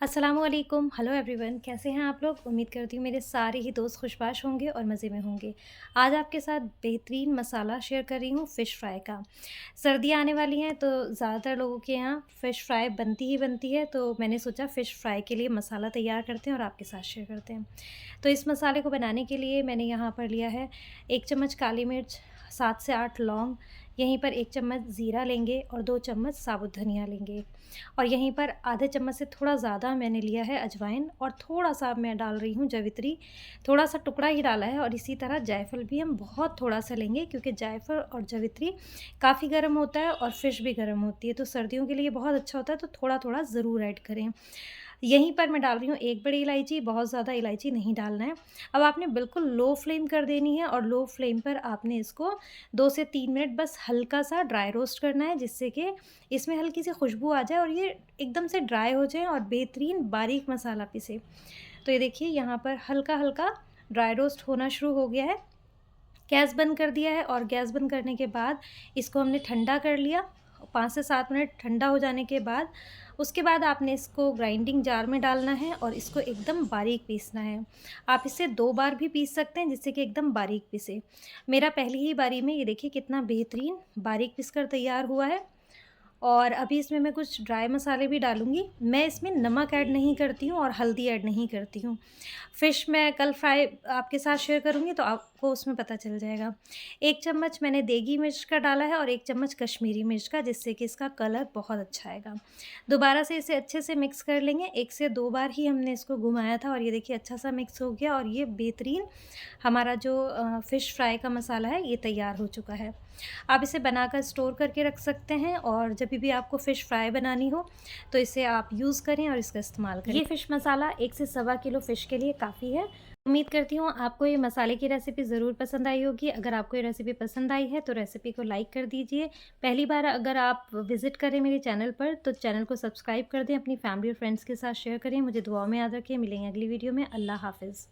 अस्सलामुअलैकुम, hello everyone, कैसे हैं आप लोग? उम्मीद करती हूँ मेरे सारे ही दोस्त खुशबाश होंगे और मज़े में होंगे। आज आपके साथ बेहतरीन मसाला शेयर कर रही हूँ फ़िश फ्राई का। सर्दियाँ आने वाली हैं तो ज़्यादातर लोगों के यहाँ फ़िश फ्राई बनती ही बनती है, तो मैंने सोचा फ़िश फ्राई के लिए मसाला तैयार करते हैं और आपके साथ शेयर करते हैं। तो इस मसाले को बनाने के लिए मैंने यहाँ पर लिया है 1 चम्मच काली मिर्च, 7 से 8 लौंग, यहीं पर 1 चम्मच ज़ीरा लेंगे और 2 चम्मच साबुत धनिया लेंगे। और यहीं पर आधे चम्मच से थोड़ा ज़्यादा मैंने लिया है अजवाइन और थोड़ा-सा मैं डाल रही हूँ जावित्री, थोड़ा-सा टुकड़ा ही डाला है और इसी तरह जायफल भी हम बहुत थोड़ा-सा लेंगे क्योंकि जायफल और जावित्री काफ़ी गर्म होता है और फ़िश भी गर्म होती है, तो सर्दियों के लिए बहुत अच्छा होता है, तो थोड़ा-थोड़ा ज़रूर ऐड करें। यहीं पर मैं डाल रही हूँ 1 बड़ी इलायची, बहुत ज़्यादा इलायची नहीं डालना है। अब आपने बिल्कुल लो फ्लेम कर देनी है और लो फ्लेम पर आपने इसको 2 से 3 मिनट बस हल्का-सा ड्राई रोस्ट करना है, जिससे कि इसमें हल्की-सी खुशबू आ जाए और ये एकदम से ड्राई हो जाए और बेहतरीन बारीक मसाला पिसे। तो ये देखिए यहाँ पर हल्का-हल्का ड्राई रोस्ट होना शुरू हो गया है। गैस बंद कर दिया है और गैस बंद करने के बाद इसको हमने ठंडा कर लिया। 5 से 7 मिनट ठंडा हो जाने के बाद उसके बाद आपने इसको ग्राइंडिंग जार में डालना है और इसको एकदम बारीक पीसना है। आप इसे 2 बार भी पीस सकते हैं जिससे कि एकदम बारीक पिसे। मेरा पहली ही बारी में ये देखिए कितना बेहतरीन बारीक पिस कर तैयार हुआ है। और अभी इसमें मैं कुछ ड्राई मसाले भी डालूँगी। मैं इसमें नमक ऐड नहीं करती हूँ और हल्दी ऐड नहीं करती हूँ। फ़िश मैं कल फ्राई आपके साथ शेयर करूँगी तो आपको उसमें पता चल जाएगा। 1 चम्मच मैंने देगी मिर्च का डाला है और 1 चम्मच कश्मीरी मिर्च का, जिससे कि इसका कलर बहुत अच्छा आएगा। दोबारा से इसे अच्छे से मिक्स कर लेंगे। 1 से 2 बार ही हमने इसको घुमाया था और ये देखिए अच्छा-सा मिक्स हो गया और ये बेहतरीन हमारा जो फ़िश फ्राई का मसाला है ये तैयार हो चुका है। आप इसे बनाकर स्टोर करके रख सकते हैं और जभी भी आपको फ़िश फ्राई बनानी हो तो इसे आप यूज़ करें और इसका इस्तेमाल करें। ये फ़िश मसाला 1 से सवा किलो फ़िश के लिए काफ़ी है। उम्मीद करती हूँ आपको ये मसाले की रेसिपी ज़रूर पसंद आई होगी। अगर आपको ये रेसिपी पसंद आई है तो रेसिपी को लाइक कर दीजिए। पहली बार अगर आप विज़िट करें मेरे चैनल पर तो चैनल को सब्सक्राइब कर दें, अपनी फैमिली और फ्रेंड्स के साथ शेयर करें। मुझे दुआओं में याद रखें। मिलेंगे अगली वीडियो में। अल्लाह हाफ़िज़।